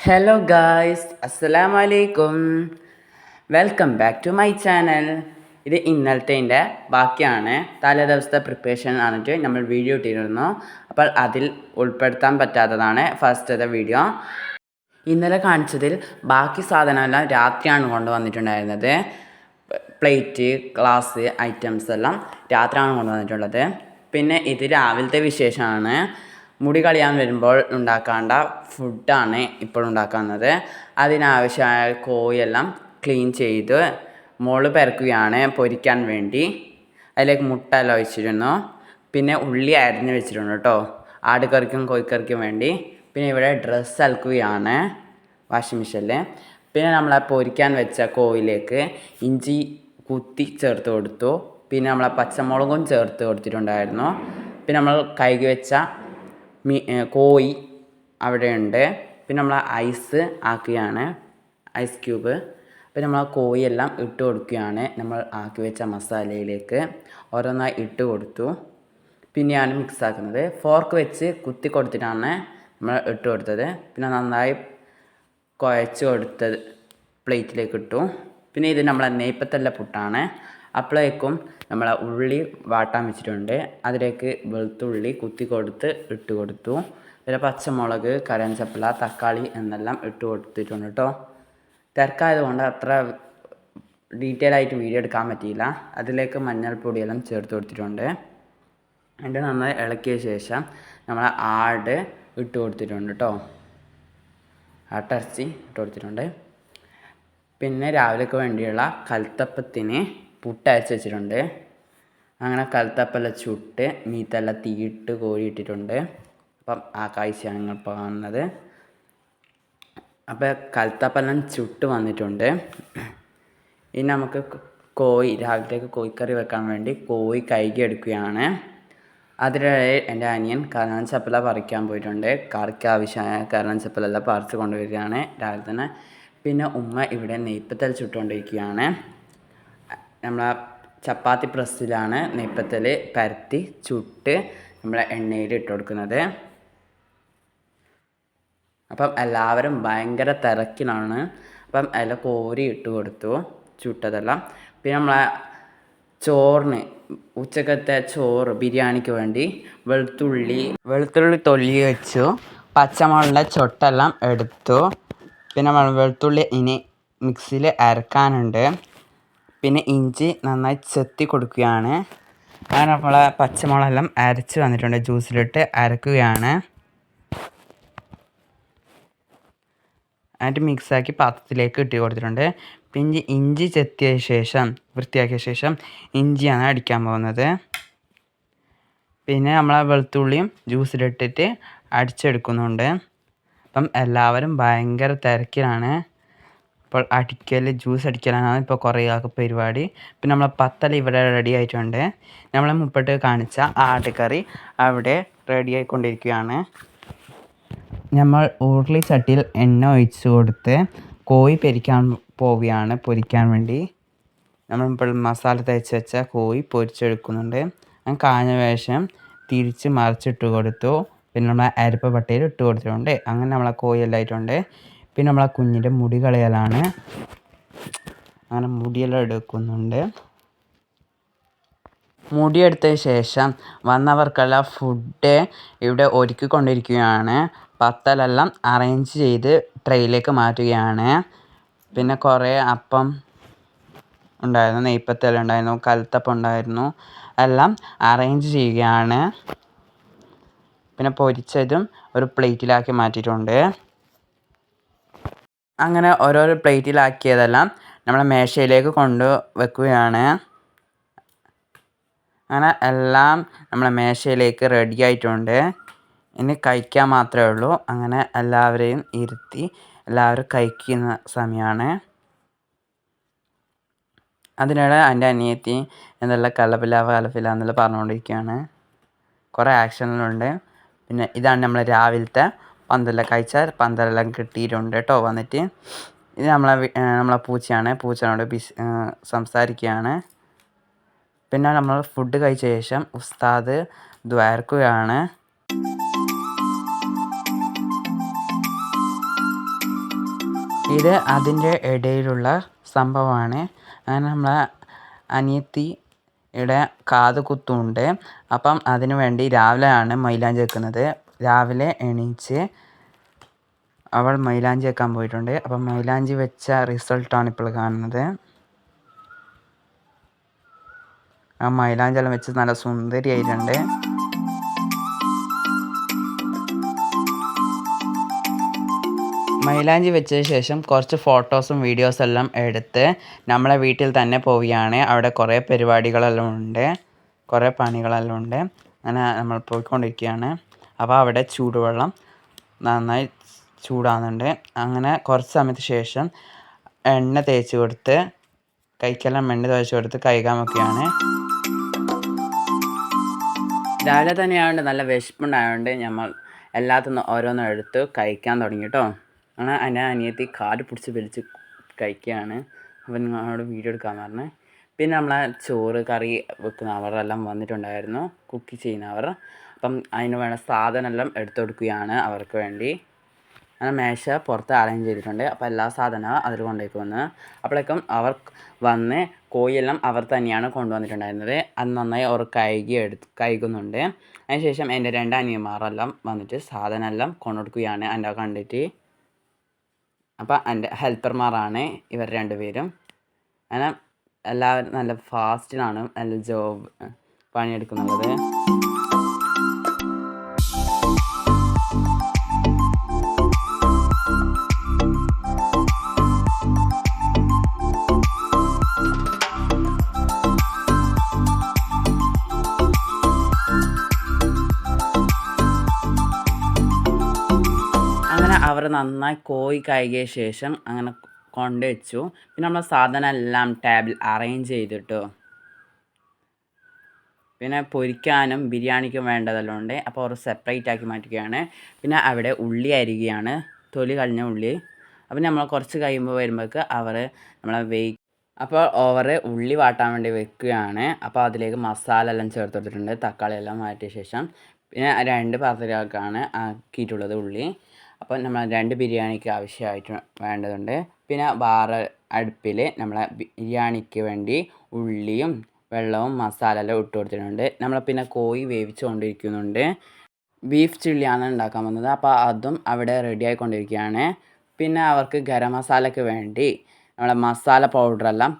Hello guys, അസ്സലാമു അലൈക്കും. Welcome back to my channel. ഇത് ഇന്നലത്തെ ബാക്കിയാണ്. തലേ ദിവസത്തെ പ്രിപ്പറേഷൻ ആണിട്ട് നമ്മൾ വീഡിയോ ഇട്ടിരുന്നു. അപ്പോൾ അതിൽ ഉൾപ്പെടുത്താൻ പറ്റാത്തതാണ് ഫസ്റ്റത്തെ വീഡിയോ. ഇന്നലെ കാണിച്ചതിൽ ബാക്കി സാധനമെല്ലാം രാത്രിയാണ് കൊണ്ടുവന്നിട്ടുണ്ടായിരുന്നത്. പ്ലേറ്റ്, ഗ്ലാസ് ഐറ്റംസ് എല്ലാം രാത്രിയാണ് കൊണ്ടുവന്നിട്ടുള്ളത്. പിന്നെ ഇത് രാവിലത്തെ വിശേഷമാണ്. മുടി കളയാൻ വരുമ്പോൾ ഉണ്ടാക്കേണ്ട ഫുഡാണ് ഇപ്പോൾ ഉണ്ടാക്കുന്നത്. അതിനാവശ്യമായ കോഴിയെല്ലാം ക്ലീൻ ചെയ്ത് മോള് പെരക്കുകയാണ് പൊരിക്കാൻ വേണ്ടി. അതിലേക്ക് മുട്ട എല്ലാം ഒഴിച്ചിരുന്നു. പിന്നെ ഉള്ളി അരിഞ്ഞ് വെച്ചിട്ടുണ്ട് കേട്ടോ, ആടുകറിക്കും കോഴിക്കറിക്കും വേണ്ടി. പിന്നെ ഇവിടെ ഡ്രസ്സ് അലക്കുകയാണ് വാഷിംഗ് മെഷീനിൽ. പിന്നെ നമ്മൾ പൊരിക്കാൻ വെച്ച കോഴിയിലേക്ക് ഇഞ്ചി കുത്തി ചേർത്ത് കൊടുത്തു. പിന്നെ നമ്മൾ പച്ചമുളകും ചേർത്ത് കൊടുത്തിട്ടുണ്ടായിരുന്നു. പിന്നെ നമ്മൾ കഴുകി വെച്ച കോഴി അവിടെയുണ്ട്. പിന്നെ നമ്മൾ ഐസ് ആക്കുകയാണ്, ഐസ് ക്യൂബ്. പിന്നെ നമ്മൾ കോഴിയെല്ലാം ഇട്ട് കൊടുക്കുകയാണ് നമ്മൾ ആക്കി വെച്ച മസാലയിലേക്ക്. ഓരോന്നായി ഇട്ട് കൊടുത്തു. പിന്നെയാണ് മിക്സ് ആക്കുന്നത്. ഫോർക്ക് വെച്ച് കുത്തി കൊടുത്തിട്ടാണ് നമ്മൾ ഇട്ട് കൊടുത്തത്. പിന്നെ നന്നായി കുഴച്ച് കൊടുത്തത് പ്ലേറ്റിലേക്ക് ഇട്ടു. പിന്നെ ഇത് നമ്മളെ നെയ്പ്പത്തല്ല പുട്ടാണ്. അപ്പോഴേക്കും നമ്മൾ ഉള്ളി വാട്ടാൻ വെച്ചിട്ടുണ്ട്. അതിലേക്ക് വെളുത്തുള്ളി കുത്തി കൊടുത്ത് ഇട്ട് കൊടുത്തു. പിന്നെ പച്ചമുളക്, കരഞ്ചപ്പല, തക്കാളി എന്നെല്ലാം ഇട്ട് കൊടുത്തിട്ടുണ്ട് കേട്ടോ. തിരക്കായതുകൊണ്ട് അത്ര ഡീറ്റെയിൽ ആയിട്ട് വീഡിയോ എടുക്കാൻ പറ്റിയില്ല. അതിലേക്ക് മഞ്ഞൾപ്പൊടിയെല്ലാം ചേർത്ത് കൊടുത്തിട്ടുണ്ട്. എന്നിട്ട് നന്നായി ഇളക്കിയ ശേഷം നമ്മൾ ആട് ഇട്ട് കൊടുത്തിട്ടുണ്ട് കേട്ടോ, ആട്ടിറച്ചി ഇട്ട് കൊടുത്തിട്ടുണ്ട്. പിന്നെ രാവിലേക്ക് വേണ്ടിയുള്ള കൽത്തപ്പത്തിന് പുട്ട് അരച്ച് വെച്ചിട്ടുണ്ട്. അങ്ങനെ കൽത്തപ്പെല്ലാം ചുട്ട് മീത്തെല്ലാം തീയിട്ട് കോഴി ഇട്ടിട്ടുണ്ട്. അപ്പം ആ കാഴ്ചയാണ് നിങ്ങൾ കാണുന്നത്. അപ്പോൾ കൽത്തപ്പെല്ലാം ചുട്ട് വന്നിട്ടുണ്ട്. ഇനി നമുക്ക് രാവിലത്തേക്ക് കോഴിക്കറി വെക്കാൻ വേണ്ടി കോഴി കഴുകി എടുക്കുകയാണ്. അതിനിടെ എൻ്റെ അനിയൻ കരഞ്ചപ്പല പറിക്കാൻ പോയിട്ടുണ്ട്. കറിക്ക് ആവശ്യമായ കരഞ്ചപ്പലെല്ലാം പറിച്ച് കൊണ്ടുവരികയാണ് രാവിലെ തന്നെ. പിന്നെ ഉമ്മ ഇവിടെ നെയ്പ്പത്തൽ ചുട്ടുകൊണ്ടിരിക്കുകയാണ്. നമ്മളെ ചപ്പാത്തി പ്രസ്സിലാണ് നെയ്പ്പത്തൽ പരത്തി ചുട്ട് നമ്മളെ എണ്ണയിൽ ഇട്ട് കൊടുക്കുന്നത്. അപ്പം എല്ലാവരും ഭയങ്കര തിരക്കിലാണ്. അപ്പം എല്ലാം കോരി ഇട്ട് കൊടുത്തു ചുട്ടതെല്ലാം. പിന്നെ നമ്മളെ ചോറിന് ഉച്ചക്കത്തെ ചോറ് ബിരിയാണിക്ക് വേണ്ടി വെളുത്തുള്ളി തൊലി വെച്ചു. പച്ചമുളകിൻ്റെ ചൊട്ടെല്ലാം എടുത്തു. പിന്നെ നമ്മൾ വെളുത്തുള്ളി ഇനി മിക്സിയിൽ അരക്കാനുണ്ട്. പിന്നെ ഇഞ്ചി നന്നായി ചെത്തി കൊടുക്കുകയാണ്. അങ്ങനെ നമ്മളെ പച്ചമുളകെല്ലാം അരച്ച് വന്നിട്ടുണ്ട്. ജ്യൂസിലിട്ട് അരക്കുകയാണ്. എന്നിട്ട് മിക്സാക്കി പാത്രത്തിലേക്ക് ഇട്ട് കൊടുത്തിട്ടുണ്ട്. പിന്നെ ഇഞ്ചി ചെത്തിയ ശേഷം വൃത്തിയാക്കിയ ശേഷം ഇഞ്ചിയാണ് അടിക്കാൻ പോകുന്നത്. പിന്നെ നമ്മളെ വെളുത്തുള്ളിയും ജ്യൂസിലിട്ടിട്ട് അടിച്ചെടുക്കുന്നുണ്ട്. അപ്പം എല്ലാവരും ഭയങ്കര തിരക്കിലാണ്. ഇപ്പോൾ ജ്യൂസ് അടിക്കലാണ് ഇപ്പോൾ കുറേ ആൾക്ക് പരിപാടി. പിന്നെ നമ്മളെ പത്തൽ ഇവിടെ റെഡി ആയിട്ടുണ്ട്. നമ്മളെ മുപ്പിട്ട് കാണിച്ച ആട്ടുകറി അവിടെ റെഡി ആയിക്കൊണ്ടിരിക്കുകയാണ്. നമ്മൾ ഉരുളി ചട്ടിയിൽ എണ്ണ ഒഴിച്ച് കൊടുത്ത് കോഴി പോവുകയാണ് പൊരിക്കാൻ വേണ്ടി. നമ്മളിപ്പോൾ മസാല തേച്ച് വെച്ച കോഴി പൊരിച്ചെടുക്കുന്നുണ്ട്. കാഞ്ഞ വേഷം തിരിച്ച് മറിച്ചിട്ട് കൊടുത്തു. പിന്നെ നമ്മൾ അരിപ്പ പട്ടയിൽ ഇട്ട് കൊടുത്തിട്ടുണ്ട്. അങ്ങനെ നമ്മളെ കോഴി എല്ലാം ആയിട്ടുണ്ട്. പിന്നെ നമ്മളെ കുഞ്ഞിൻ്റെ മുടി കളയലാണ്. അങ്ങനെ മുടിയെല്ലാം എടുക്കുന്നുണ്ട്. മുടിയെടുത്തതിന് ശേഷം വന്നവർക്കെല്ലാം ഫുഡ് ഇവിടെ ഒരുക്കിക്കൊണ്ടിരിക്കുകയാണ്. പത്തലെല്ലാം അറേഞ്ച് ചെയ്ത് ട്രെയിലേക്ക് മാറ്റുകയാണ്. പിന്നെ കുറേ അപ്പം ഉണ്ടായിരുന്നു, നെയ്പ്പത്തെല്ലാം ഉണ്ടായിരുന്നു, കൽത്തപ്പം ഉണ്ടായിരുന്നു. എല്ലാം അറേഞ്ച് ചെയ്യുകയാണ്. പിന്നെ പൊരിച്ചതും ഒരു പ്ലേറ്റിലാക്കി മാറ്റിയിട്ടുണ്ട്. അങ്ങനെ ഓരോരോ പ്ലേറ്റിലാക്കിയതെല്ലാം നമ്മളെ മേശയിലേക്ക് കൊണ്ട് വെക്കുകയാണ്. അങ്ങനെ എല്ലാം നമ്മളെ മേശയിലേക്ക് റെഡി ആയിട്ടുണ്ട്. ഇനി കഴിക്കാൻ മാത്രമേ ഉള്ളൂ. അങ്ങനെ എല്ലാവരെയും ഇരുത്തി എല്ലാവരും കഴിക്കുന്ന സമയമാണ്. അതിനിടെ എൻ്റെ അനിയത്തി എന്തെല്ലാം കലപില എന്നെല്ലാം പറഞ്ഞുകൊണ്ടിരിക്കുകയാണ്. കുറേ ആക്ഷനിലുണ്ട്. പിന്നെ ഇതാണ് നമ്മൾ രാവിലത്തെ പന്തലെല്ലാം കഴിച്ചാൽ പന്തലെല്ലാം കിട്ടിയിട്ടുണ്ട് കേട്ടോ വന്നിട്ട്. ഇത് നമ്മളെ പൂച്ചയാണ്. പൂച്ചനോട് സംസാരിക്കുകയാണ്. പിന്നെ നമ്മൾ ഫുഡ് കഴിച്ച ശേഷം ഉസ്താദ് ദ്വാരക്കുകയാണ്. ഇത് അതിൻ്റെ ഇടയിലുള്ള സംഭവമാണ്. അങ്ങനെ നമ്മളെ അനിയത്തിയുടെ കാത് കുത്തുണ്ട്. അപ്പം അതിനു വേണ്ടി രാവിലെയാണ് മൈലാഞ്ചി വെക്കുന്നത്. രാവിലെ എണീച്ച് അവൾ മൈലാഞ്ചി വെക്കാൻ പോയിട്ടുണ്ട്. അപ്പം മൈലാഞ്ചി വെച്ച റിസൾട്ടാണ് ഇപ്പോൾ കാണുന്നത്. ആ മൈലാഞ്ചി എല്ലാം വെച്ച് നല്ല സുന്ദരിയായിട്ടുണ്ട്. മൈലാഞ്ചി വെച്ചതിന് ശേഷം കുറച്ച് ഫോട്ടോസും വീഡിയോസും എല്ലാം എടുത്ത് നമ്മളെ വീട്ടിൽ തന്നെ പോവുകയാണ്. അവിടെ കുറേ പരിപാടികളെല്ലാം ഉണ്ട്, കുറേ പണികളെല്ലാം ഉണ്ട്. അങ്ങനെ നമ്മൾ പോയിക്കൊണ്ടിരിക്കുകയാണ്. അപ്പോൾ അവിടെ ചൂടുവെള്ളം നന്നായി ചൂടാകുന്നുണ്ട്. അങ്ങനെ കുറച്ച് സമയത്തിന് ശേഷം എണ്ണ തേച്ച് കൊടുത്ത് കൈക്കെല്ലാം എണ്ണ തേച്ച് കൊടുത്ത് കഴുകാൻ വെക്കുകയാണ്. രാവിലെ തന്നെ ആയതുകൊണ്ട് നല്ല വിശപ്പുണ്ടായതുകൊണ്ട് നമ്മൾ എല്ലാത്തിനും ഓരോന്നും എടുത്ത് കഴിക്കാൻ തുടങ്ങി കേട്ടോ. അങ്ങനെ എൻ്റെ അനിയത്തി കാല് പിടിച്ച് വലിച്ച് കഴിക്കുകയാണ്. അപ്പം നിങ്ങളോട് വീഡിയോ എടുക്കാൻ പറഞ്ഞ്. പിന്നെ നമ്മളെ ചോറ് കറി വെക്കുന്നവരെല്ലാം വന്നിട്ടുണ്ടായിരുന്നു, കുക്ക് ചെയ്യുന്നവർ. അപ്പം അതിന് വേണ്ട സാധനമെല്ലാം എടുത്തു കൊടുക്കുകയാണ് അവർക്ക് വേണ്ടി. അങ്ങനെ മേശ പുറത്ത് അറേഞ്ച് ചെയ്തിട്ടുണ്ട്. അപ്പോൾ എല്ലാ സാധനവും അതിൽ കൊണ്ടേക്ക് വന്ന് അപ്പോഴേക്കും അവർ വന്ന് കോഴിയെല്ലാം അവർ തന്നെയാണ് കൊണ്ടുവന്നിട്ടുണ്ടായിരുന്നത്. അത് നന്നായി അവർ കഴുകുന്നുണ്ട്. അതിനുശേഷം എൻ്റെ 2 അനിയന്മാരെല്ലാം വന്നിട്ട് സാധനമെല്ലാം കൊണ്ടുകൊടുക്കുകയാണ് എൻ്റെ കണ്ടിട്ട്. അപ്പം എൻ്റെ ഹെൽപ്പർമാരാണ് ഇവർ 2 പേരും. അങ്ങനെ എല്ലാവരും നല്ല ഫാസ്റ്റിലാണ് നല്ല പണിയെടുക്കുന്നുള്ളത്. അവർ നന്നായി കോഴി കഴുകിയ ശേഷം അങ്ങനെ കൊണ്ടുവച്ചു. പിന്നെ നമ്മൾ സാധനം എല്ലാം ടേബിൾ അറേഞ്ച് ചെയ്തിട്ടു. പിന്നെ പൊരിക്കാനും ബിരിയാണിക്കും വേണ്ടതെല്ലാം ഉണ്ട്. അപ്പോൾ അവർ സെപ്പറേറ്റ് ആക്കി മാറ്റുകയാണ്. പിന്നെ അവിടെ ഉള്ളി അരിയുകയാണ്, തൊലി കളഞ്ഞ ഉള്ളി. അപ്പം നമ്മൾ കുറച്ച് കഴിയുമ്പോൾ വരുമ്പോഴേക്ക് അവർ നമ്മളെ അപ്പോൾ ഓവർ ഉള്ളി വാട്ടാൻ വേണ്ടി വെക്കുകയാണ്. അപ്പോൾ അതിലേക്ക് മസാല എല്ലാം ചേർത്ത് കൊടുത്തിട്ടുണ്ട്, തക്കാളി എല്ലാം മാറ്റിയ ശേഷം. പിന്നെ 2 പാത്രത്തിലേക്കാണ് ആക്കിയിട്ടുള്ളത് ഉള്ളി. അപ്പോൾ നമ്മൾ 2 ബിരിയാണിക്ക് ആവശ്യമായിട്ട് വേണ്ടതുണ്ട്. പിന്നെ വേറെ അടുപ്പിൽ നമ്മളെ ബിരിയാണിക്ക് വേണ്ടി ഉള്ളിയും വെള്ളവും മസാല എല്ലാം ഇട്ട് കൊടുത്തിട്ടുണ്ട്. നമ്മൾ പിന്നെ കോഴി വേവിച്ചുകൊണ്ടിരിക്കുന്നുണ്ട്. ബീഫ് ചില്ലിയാണ് ഉണ്ടാക്കാൻ വന്നത്. അപ്പോൾ അതും അവിടെ റെഡി ആയിക്കൊണ്ടിരിക്കുകയാണ്. പിന്നെ അവർക്ക് ഗരം മസാലയ്ക്ക് വേണ്ടി നമ്മളെ മസാല പൗഡറെല്ലാം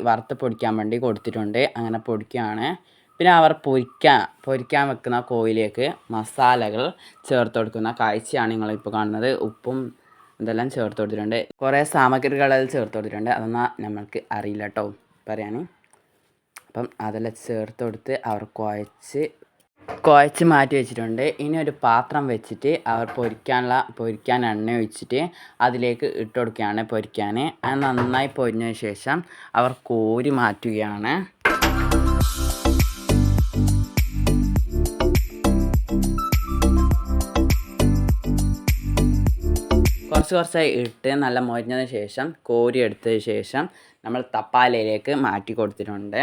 വറുത്ത് പൊടിക്കാൻ വേണ്ടി കൊടുത്തിട്ടുണ്ട്. അങ്ങനെ പൊടിക്കുകയാണ്. പിന്നെ അവർ പൊരിക്കാൻ വെക്കുന്ന കോഴിയിലേക്ക് മസാലകൾ ചേർത്ത് കൊടുക്കുന്ന കാഴ്ചയാണ് നിങ്ങളിപ്പോൾ കാണുന്നത്. ഉപ്പും ഇതെല്ലാം ചേർത്ത് കൊടുത്തിട്ടുണ്ട്. കുറേ സാമഗ്രികളെല്ലാം ചേർത്ത് കൊടുത്തിട്ടുണ്ട്. അതൊന്നും നമ്മൾക്ക് അറിയില്ല കേട്ടോ പറയാൻ. അപ്പം അതെല്ലാം ചേർത്ത് കൊടുത്ത് അവർ കുഴച്ച് മാറ്റി വെച്ചിട്ടുണ്ട്. ഇനി ഒരു പാത്രം വെച്ചിട്ട് അവർ പൊരിക്കാൻ എണ്ണ ഒഴിച്ചിട്ട് അതിലേക്ക് ഇട്ട് കൊടുക്കുകയാണ് പൊരിക്കാൻ. അത് നന്നായി പൊരിഞ്ഞതിന് ശേഷം അവർ കോരി മാറ്റുകയാണ്. കുറച്ചായി ഇട്ട് നല്ല മൊരിഞ്ഞതിന് ശേഷം കോരി എടുത്തതിന് ശേഷം നമ്മൾ തപ്പാലയിലേക്ക് മാറ്റി കൊടുത്തിട്ടുണ്ട്.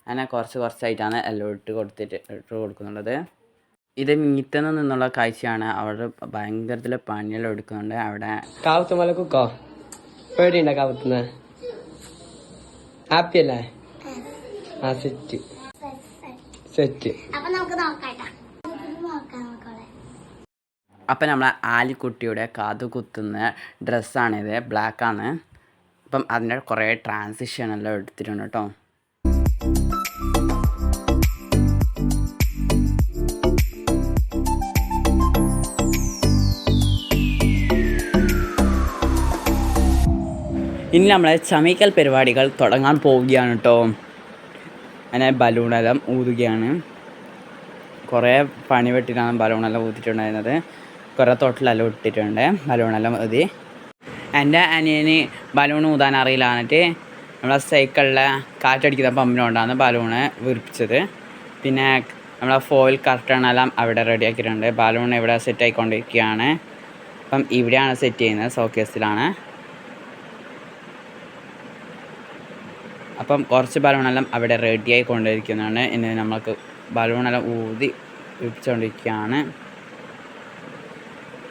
അങ്ങനെ കുറച്ചായിട്ടാണ് എല്ലാം ഇട്ട് കൊടുക്കുന്നുള്ളത്. ഇത് മീറ്റിൽ നിന്നുള്ള കാഴ്ചയാണ്. അവിടെ ഭയങ്കരത്തിൽ പണിയെല്ലാം എടുക്കുന്നുണ്ട്. അവിടെ കാവത്തുമല കുക്കോ പേടിയുണ്ടോ കാവത്തുനിന്ന്? ഹാപ്പി അല്ലേ? ആ സെറ്റ് അപ്പം നമ്മളെ ആലിക്കുട്ടിയുടെ കാതു കുത്തുന്ന ഡ്രസ്സാണിത്, ബ്ലാക്കാണ്. അപ്പം അതിൻ്റെ കുറേ ട്രാൻസിഷനെല്ലാം എടുത്തിട്ടുണ്ട് കേട്ടോ. ഇനി നമ്മളെ ചമയ്ക്കൽ പരിപാടികൾ തുടങ്ങാൻ പോവുകയാണ് കേട്ടോ. അങ്ങനെ ബലൂണെല്ലാം ഊതുകയാണ്. കുറേ പണി വെട്ടിയിട്ടാണ് ബലൂണെല്ലാം ഊതിയിട്ടുണ്ടായിരുന്നത്. കുറേ തൊട്ടിലെല്ലാം ഇട്ടിട്ടുണ്ട്. ബലൂണെല്ലാം ഊതി. എൻ്റെ അനിയന് ബലൂൺ ഊതാൻ അറിയില്ല എന്നിട്ട് നമ്മളെ സൈക്കിളിലെ കാറ്റടിക്കുന്ന പമ്പിനുകൊണ്ടാണ് ബലൂണ് വീർപ്പിച്ചത്. പിന്നെ നമ്മളെ ഫോയിൽ കർട്ടണെല്ലാം അവിടെ റെഡിയാക്കിയിട്ടുണ്ട്. ബലൂൺ ഇവിടെ സെറ്റ് ആയിക്കൊണ്ടിരിക്കുകയാണ്. അപ്പം ഇവിടെയാണ് സെറ്റ് ചെയ്യുന്നത്, ഷോക്കേസിലാണ്. അപ്പം കുറച്ച് ബലൂണെല്ലാം അവിടെ റെഡി ആയിക്കൊണ്ടിരിക്കുന്നുണ്ട്. ഇനി നമ്മൾക്ക് ബലൂണെല്ലാം ഊതി വീർപ്പിച്ചുകൊണ്ടിരിക്കുകയാണ്.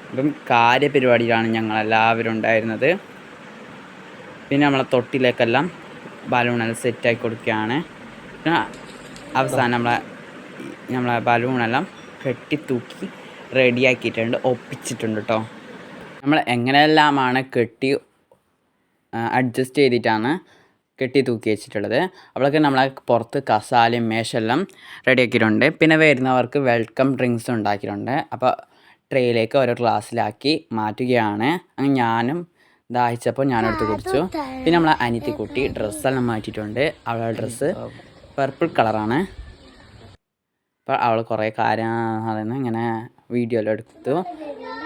അപ്പം കാര്യപരിപാടിയിലാണ് ഞങ്ങളെല്ലാവരും ഉണ്ടായിരുന്നത്. പിന്നെ നമ്മളെ തൊട്ടിലേക്കെല്ലാം ബലൂണെല്ലാം സെറ്റാക്കി കൊടുക്കുകയാണ്. പിന്നെ അവസാനം നമ്മളെ ബലൂണെല്ലാം കെട്ടി റെഡിയാക്കിയിട്ടുണ്ട്, ഒപ്പിച്ചിട്ടുണ്ട് കേട്ടോ. നമ്മൾ എങ്ങനെയെല്ലാമാണ് അഡ്ജസ്റ്റ് ചെയ്തിട്ടാണ് കെട്ടി തൂക്കി വെച്ചിട്ടുള്ളത്. അപ്പോഴൊക്കെ നമ്മളെ പുറത്ത് കസാലയും മേശെല്ലാം റെഡിയാക്കിയിട്ടുണ്ട്. പിന്നെ വരുന്നവർക്ക് വെൽക്കം ഡ്രിങ്ക്സ് ഉണ്ടാക്കിയിട്ടുണ്ട്. അപ്പോൾ ട്രേയിലേക്ക് ഓരോ ഗ്ലാസ്സിലാക്കി മാറ്റുകയാണ്. അങ്ങനെ ഞാനും ദാഹിച്ചപ്പോൾ ഞാനെടുത്ത് കുടിച്ചു. പിന്നെ നമ്മളെ അനിയത്തിക്കുട്ടി ഡ്രസ്സെല്ലാം മാറ്റിയിട്ടുണ്ട്. അവളുടെ ഡ്രസ്സ് പർപ്പിൾ കളറാണ്. അപ്പോൾ അവൾ കുറേ കാര്യം ഇങ്ങനെ വീഡിയോ എല്ലാം എടുത്തു.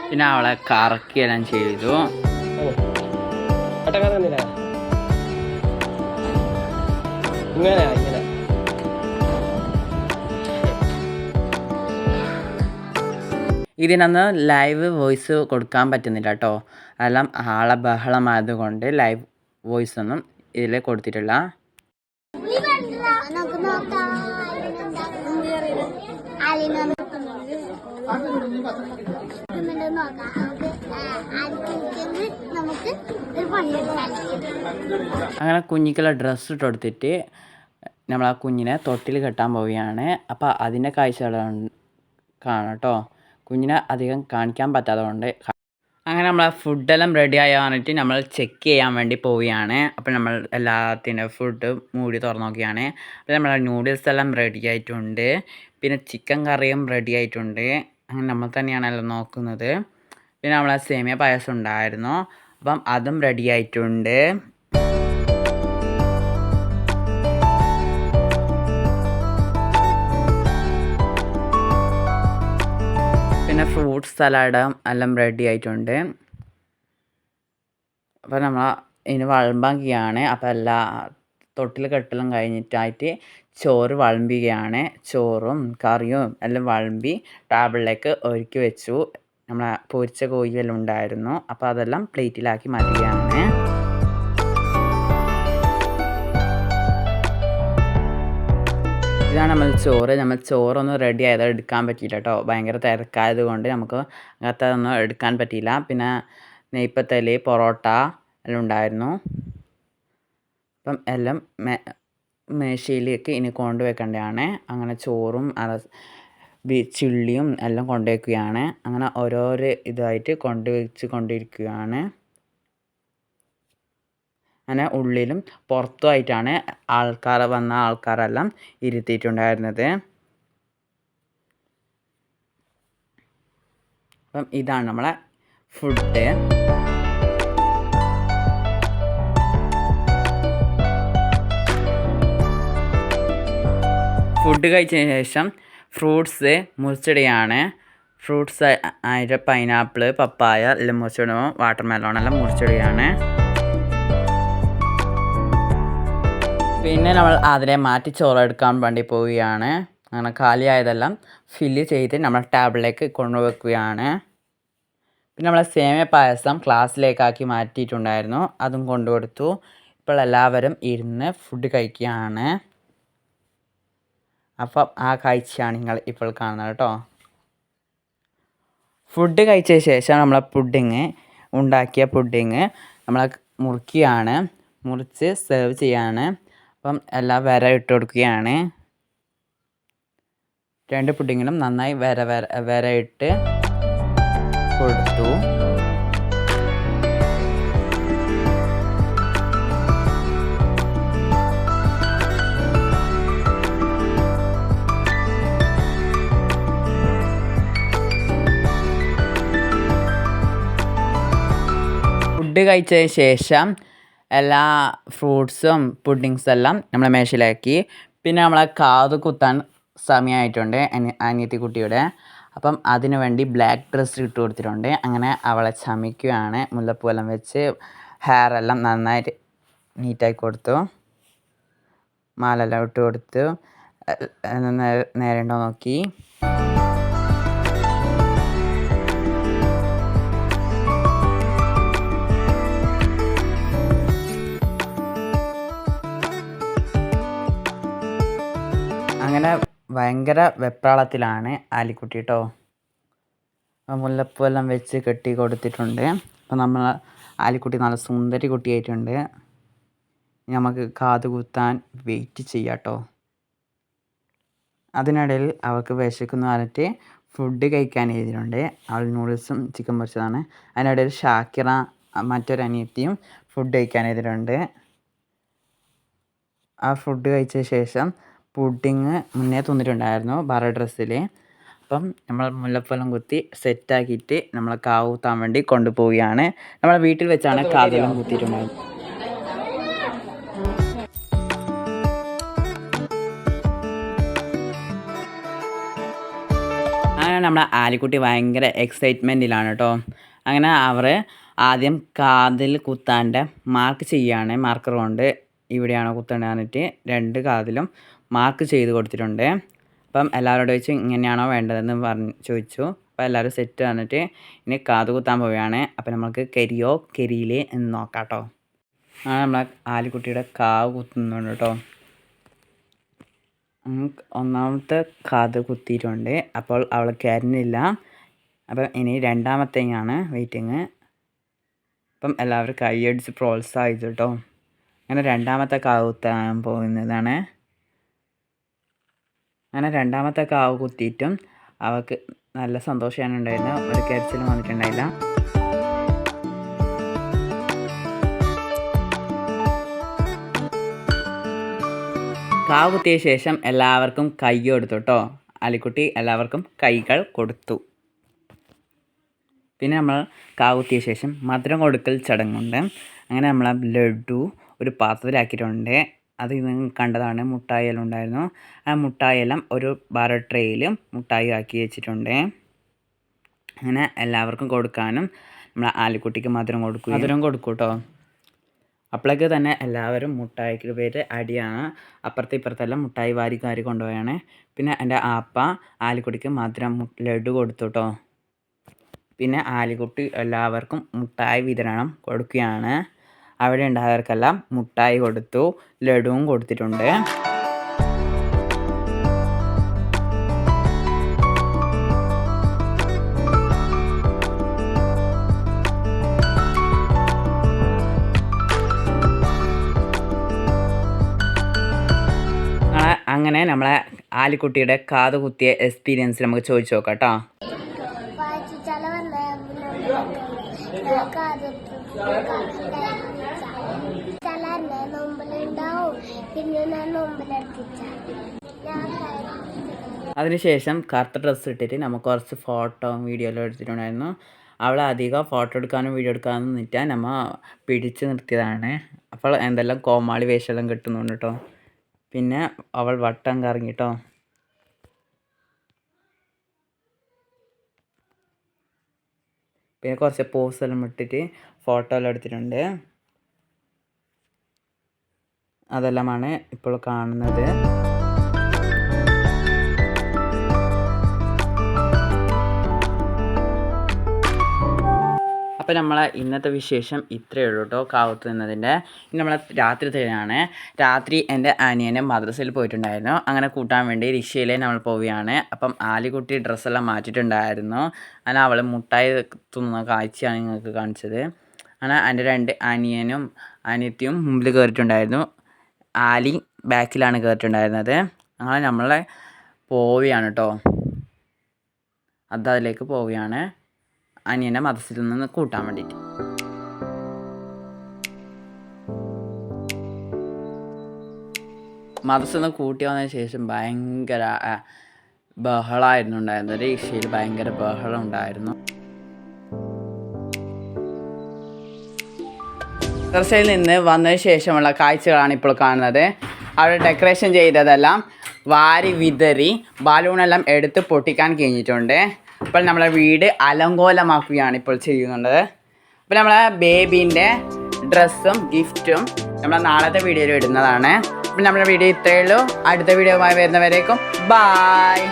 പിന്നെ അവളെ കറക്കിയെല്ലാം ചെയ്തു. ഇതിനൊന്ന് ലൈവ് വോയിസ് കൊടുക്കാൻ പറ്റുന്നില്ല കേട്ടോ. അതെല്ലാം ആളെ ബഹളമായതുകൊണ്ട് ലൈവ് വോയിസ് ഒന്നും ഇതിൽ കൊടുത്തിട്ടില്ല. അങ്ങനെ കുഞ്ഞിക്കുള്ള ഡ്രസ്സ് ഇട്ട് കൊടുത്തിട്ട് നമ്മൾ ആ കുഞ്ഞിനെ തൊട്ടിൽ കെട്ടാൻ പോവുകയാണ്. അപ്പോൾ അതിൻ്റെ കാഴ്ചകളാണ് കാണാം കേട്ടോ. കുഞ്ഞിനെ അധികം കാണിക്കാൻ പറ്റാത്തത് കൊണ്ട്. അങ്ങനെ നമ്മൾ ഫുഡെല്ലാം റെഡി ആയി പറഞ്ഞിട്ട് നമ്മൾ ചെക്ക് ചെയ്യാൻ വേണ്ടി പോവുകയാണ്. അപ്പോൾ നമ്മൾ എല്ലാത്തിൻ്റെ ഫുഡ് മൂടി തുറന്ന് നോക്കിയാണ്. അപ്പോൾ നമ്മളെ നൂഡിൽസ് എല്ലാം റെഡി ആയിട്ടുണ്ട്. പിന്നെ ചിക്കൻ കറിയും റെഡി ആയിട്ടുണ്ട്. അങ്ങനെ നമ്മൾ തന്നെയാണല്ലോ നോക്കുന്നത്. പിന്നെ നമ്മളെ സേമിയ പായസം ഉണ്ടായിരുന്നു, അപ്പം അതും റെഡി ആയിട്ടുണ്ട്. പിന്നെ ഫ്രൂട്ട് സലാഡും എല്ലാം റെഡി ആയിട്ടുണ്ട്. അപ്പോൾ നമ്മൾ ഇനി വിളമ്പാക്കുകയാണ്. അപ്പോൾ എല്ലാ തൊട്ടിൽ കെട്ടലും കഴിഞ്ഞിട്ടായിട്ട് ചോറ് വിളമ്പുകയാണ്. ചോറും കറിയും എല്ലാം വിളമ്പി ടേബിളിലേക്ക് ഒരുക്കി വെച്ചു. നമ്മളെ പൊരിച്ച കോഴിയെല്ലാം ഉണ്ടായിരുന്നു. അപ്പോൾ അതെല്ലാം പ്ലേറ്റിലാക്കി മാറ്റുകയാണ്. ഇതാണ് നമ്മൾ ചോറൊന്നും റെഡി ആയത് എടുക്കാൻ പറ്റിയില്ല കേട്ടോ. ഭയങ്കര തിരക്കായത് കൊണ്ട് നമുക്ക് അങ്ങനത്തെ ഒന്നും എടുക്കാൻ പറ്റിയില്ല. പിന്നെ നെയ്പ്പത്തൽ, പൊറോട്ട എല്ലാം ഉണ്ടായിരുന്നു. അപ്പം എല്ലാം മേശയിലേക്ക് ഇനി കൊണ്ടുവയ്ക്കേണ്ടതാണ്. അങ്ങനെ ചോറും ചിള്ളിയും എല്ലാം കൊണ്ടുവയ്ക്കുകയാണ്. അങ്ങനെ ഓരോരോ ഇതായിട്ട് കൊണ്ടിരിക്കുകയാണ്. അങ്ങനെ ഉള്ളിലും പുറത്തുമായിട്ടാണ് വന്ന ആൾക്കാരെല്ലാം ഇരുത്തിയിട്ടുണ്ടായിരുന്നത്. അപ്പം ഇതാണ് നമ്മളെ ഫുഡ്. ഫുഡ് കഴിച്ചതിന് ശേഷം ഫ്രൂട്ട്സ് മുറിച്ചിടുകയാണ്. ഫ്രൂട്ട്സ് ആയിട്ട് പൈനാപ്പിൾ, പപ്പായ എല്ലാം മുറിച്ചിടുമ്പോൾ വാട്ടർ മെലോൺ എല്ലാം മുറിച്ചിടുകയാണ്. പിന്നെ നമ്മൾ അതിനെ മാറ്റി ചോറെടുക്കാൻ വേണ്ടി പോവുകയാണ്. അങ്ങനെ കാലിയായതെല്ലാം ഫില്ല് ചെയ്ത് നമ്മൾ ടേബിളിലേക്ക് കൊണ്ടുവയ്ക്കുകയാണ്. പിന്നെ നമ്മൾ സേമിയ പായസം ഗ്ലാസ്സിലേക്കാക്കി മാറ്റിയിട്ടുണ്ടായിരുന്നു, അതും കൊണ്ടുകൊടുത്തു. ഇപ്പോൾ എല്ലാവരും ഇരുന്ന് ഫുഡ് കഴിക്കുകയാണ്. അപ്പം ആ കാഴ്ചയാണ് നിങ്ങൾ ഇപ്പോൾ കാണുന്നത് കേട്ടോ. ഫുഡ് കഴിച്ച ശേഷം നമ്മളെ ഉണ്ടാക്കിയ പുഡിങ് നമ്മളെ മുറിക്കുകയാണ്. മുറിച്ച് സെർവ് ചെയ്യാണ്. അപ്പം എല്ലാം വര ഇട്ട് കൊടുക്കുകയാണ്. 2 പുഡിങ്ങിനും നന്നായി വര ഇട്ട് കൊടുത്തു. ഫുഡ് കഴിച്ചതിന് ശേഷം എല്ലാ ഫ്രൂട്ട്സും പുഡിങ്സെല്ലാം നമ്മളെ മേശയിലാക്കി. പിന്നെ നമ്മളെ കാത് കുത്താൻ സമയമായിട്ടുണ്ട് അനിയത്തിക്കുട്ടിയുടെ. അപ്പം അതിനു വേണ്ടി ബ്ലാക്ക് ഡ്രസ്സ് ഇട്ട് കൊടുത്തിട്ടുണ്ട്. അങ്ങനെ അവളെ ചമിക്കുകയാണ്. മുല്ലപ്പൂവെല്ലാം വെച്ച് ഹെയറെല്ലാം നന്നായിട്ട് നീറ്റാക്കി കൊടുത്തു. മാലെല്ലാം ഇട്ട് കൊടുത്തു. നേരെ ഉണ്ടോ നോക്കി. അങ്ങനെ ഭയങ്കര വെപ്രാളത്തിലാണ് ആലിക്കുട്ടി കേട്ടോ. മുല്ലപ്പൂ എല്ലാം വെച്ച് കെട്ടി കൊടുത്തിട്ടുണ്ട്. അപ്പം നമ്മൾ ആലിക്കുട്ടി നല്ല സുന്ദരി കുട്ടിയായിട്ടുണ്ട്. നമുക്ക് കാത് കുത്താൻ വെയിറ്റ് ചെയ്യാം കേട്ടോ. അതിനിടയിൽ അവൾക്ക് വിശക്കുന്നു പറഞ്ഞിട്ട് ഫുഡ് കഴിക്കാൻ എഴുതിയിട്ടുണ്ട്. അവൾ നൂഡിൽസും ചിക്കൻ പൊരിച്ചതാണ്. അതിനിടയിൽ ഷാക്കിറ മറ്റൊരനിയത്തിയും ഫുഡ് കഴിക്കാൻ എഴുതിയിട്ടുണ്ട്. ആ ഫുഡ് കഴിച്ച ശേഷം പുഡിങ് മുന്നേ തിന്നിട്ടുണ്ടായിരുന്നു വേറെ ഡ്രസ്സിൽ. അപ്പം നമ്മൾ മുല്ലപ്പെല്ലാം കുത്തി സെറ്റാക്കിയിട്ട് നമ്മളെ കാവ് കുത്താൻ വേണ്ടി കൊണ്ടുപോവുകയാണ്. നമ്മളെ വീട്ടിൽ വെച്ചാണ് കാതെല്ലാം കുത്തിയിട്ടുണ്ടായിരുന്നത്. അങ്ങനെ നമ്മളെ ആലിക്കുട്ടി ഭയങ്കര എക്സൈറ്റ്മെൻറ്റിലാണ് കേട്ടോ. അങ്ങനെ അവർ ആദ്യം കാതിൽ കുത്താണ്ട് മാർക്ക് ചെയ്യുകയാണ്. മാർക്കർ കൊണ്ട് ഇവിടെയാണ് കുത്തേണ്ടത് പറഞ്ഞിട്ട് 2 കാതിലും മാർക്ക് ചെയ്ത് കൊടുത്തിട്ടുണ്ട്. അപ്പം എല്ലാവരോടും ചോദിച്ചു ഇങ്ങനെയാണോ വേണ്ടതെന്ന് ചോദിച്ചു. അപ്പോൾ എല്ലാവരും സെറ്റ് വന്നിട്ട് ഇനി കാത് കുത്താൻ പോവുകയാണ്. അപ്പോൾ നമുക്ക് കരിയോ കരിയിലേ എന്ന് നോക്കാം കേട്ടോ. അങ്ങനെ നമ്മളെ ആലിക്കുട്ടിയുടെ കാവ് കുത്തുന്നുണ്ട് കേട്ടോ. ഒന്നാമത്തെ കാത് കുത്തിയിട്ടുണ്ട്. അപ്പോൾ അവൾ കരഞ്ഞില്ല. അപ്പം ഇനി രണ്ടാമത്തെയാണ് വെയിറ്റിങ്. അപ്പം എല്ലാവരും കൈയടിച്ച് പ്രോത്സാഹിച്ചു കേട്ടോ. അങ്ങനെ രണ്ടാമത്തെ കാവ് കുത്താൻ പോകുന്നതാണ്. അങ്ങനെ രണ്ടാമത്തെ കാവ് കുത്തിയിട്ടും അവൾക്ക് നല്ല സന്തോഷമാണ് ഉണ്ടായിരുന്നത്. ഒരു കരച്ചിലും വന്നിട്ടുണ്ടായില്ല. കാവ് കുത്തിയ ശേഷം എല്ലാവർക്കും കൈ കൊടുത്തു കേട്ടോ. ആലിക്കുട്ടി എല്ലാവർക്കും കൈകൾ കൊടുത്തു. പിന്നെ നമ്മൾ കാവ് കുത്തിയ ശേഷം മധുരം കൊടുക്കൽ ചടങ്ങുണ്ട്. അങ്ങനെ നമ്മൾ ലഡു ഒരു പാത്രത്തിലാക്കിയിട്ടുണ്ട്. അത് നിങ്ങൾ കണ്ടതാണ്. മുട്ടായി എല്ലാം ഉണ്ടായിരുന്നു. ആ മുട്ടായി എല്ലാം ഒരു വേറെ ട്രേയിൽ മുട്ടായി ആക്കി വെച്ചിട്ടുണ്ട്. അങ്ങനെ എല്ലാവർക്കും കൊടുക്കാനും നമ്മൾ ആലിക്കുട്ടിക്ക് മധുരം കൊടുക്കും കേട്ടോ. അപ്പോഴേക്ക് തന്നെ എല്ലാവരും മുട്ടായിക്ക് പേര് അടിയാണ്. അപ്പുറത്തെ ഇപ്പുറത്തെല്ലാം മുട്ടായി വാരി കൊണ്ടുപോയാണ്. പിന്നെ എൻ്റെ ആപ്പ ആലിക്കുട്ടിക്ക് മധുരം ലഡു കൊടുത്തു കേട്ടോ. പിന്നെ ആലിക്കുട്ടി എല്ലാവർക്കും മുട്ടായി വിതരണം കൊടുക്കുകയാണ്. അവിടെ ഉണ്ടായവർക്കെല്ലാം മുട്ടായി കൊടുത്തു, ലഡുവും കൊടുത്തിട്ടുണ്ട്. അങ്ങനെ നമ്മളെ ആലിക്കുട്ടിയുടെ കാത് കുത്തിയ എക്സ്പീരിയൻസ് നമുക്ക് ചോദിച്ചു നോക്കാം കേട്ടോ. അതിനുശേഷം കറുത്ത ഡ്രസ്സ് ഇട്ടിട്ട് നമുക്ക് കുറച്ച് ഫോട്ടോ വീഡിയോ എല്ലാം എടുത്തിട്ടുണ്ടായിരുന്നു. അവളെ അധികം ഫോട്ടോ എടുക്കാനും വീഡിയോ എടുക്കാനും നിന്നിട്ടാൽ നമ്മൾ പിടിച്ച് നിർത്തിയതാണ്. അപ്പോൾ എന്തെല്ലാം കോമാളി വേഷമെല്ലാം കിട്ടുന്നുണ്ട് കേട്ടോ. പിന്നെ അവൾ വട്ടം കറങ്ങിട്ടോ. പിന്നെ കുറച്ച് പോസെല്ലാം ഇട്ടിട്ട് ഫോട്ടോ എല്ലാം എടുത്തിട്ടുണ്ട്. അതെല്ലാമാണ് ഇപ്പോൾ കാണുന്നത്. അപ്പോൾ നമ്മളെ ഇന്നത്തെ വിശേഷം ഇത്രയേ ഉള്ളൂ കേട്ടോ. കാവത്ത് നിന്നതിൻ്റെ ഇനി നമ്മളെ രാത്രിയാണ്. രാത്രി എൻ്റെ അനിയനെ മദ്രസയിൽ പോയിട്ടുണ്ടായിരുന്നു. അങ്ങനെ കൂട്ടാൻ വേണ്ടി റിക്ഷയിലേ നമ്മൾ പോവുകയാണ്. അപ്പം ആലിക്കുട്ടി ഡ്രസ്സെല്ലാം മാറ്റിയിട്ടുണ്ടായിരുന്നു. അങ്ങനെ അവൾ മുട്ടായി തിന്നുന്ന കാഴ്ചയാണ് നിങ്ങൾക്ക് കാണിച്ചത്. അങ്ങനെ എൻ്റെ 2 അനിയനും അനിയത്തിയും മുമ്പിൽ കയറിയിട്ടുണ്ടായിരുന്നു. ആലി ബാക്കിലാണ് കയറിയിട്ടുണ്ടായിരുന്നത്. അങ്ങനെ നമ്മളെ പോവുകയാണ് കേട്ടോ. അതിലേക്ക് പോവുകയാണ് അനിയനെ മദ്രസയിൽ നിന്ന് കൂട്ടാൻ വേണ്ടിയിട്ട്. മദ്രസയിൽ നിന്ന് കൂട്ടി വന്നതിന് ശേഷം ഭയങ്കര ബഹളമായിരുന്നു ഉണ്ടായിരുന്നത്. രക്ഷയിൽ ഭയങ്കര ബഹളം ഉണ്ടായിരുന്നു. മദ്രസയിൽ നിന്ന് വന്നതിന് ശേഷമുള്ള കാഴ്ചകളാണ് ഇപ്പോൾ കാണുന്നത്. അവിടെ ഡെക്കറേഷൻ ചെയ്തതെല്ലാം വാരി വിതറി ബാലൂണെല്ലാം എടുത്ത് പൊട്ടിക്കാൻ കഴിഞ്ഞിട്ടുണ്ട്. അപ്പോൾ നമ്മളെ വീട് അലങ്കോലമാക്കുകയാണ് ഇപ്പോൾ ചെയ്യുന്നത്. അപ്പോൾ നമ്മളെ ബേബീൻ്റെ ഡ്രസ്സും ഗിഫ്റ്റും നമ്മൾ നാളത്തെ വീഡിയോയിൽ ഇടുന്നതാണ്. അപ്പോൾ നമ്മുടെ വീഡിയോ ഇത്രയേ ഉള്ളൂ. അടുത്ത വീഡിയോയുമായി വരുന്നവരേക്കും ബായ്.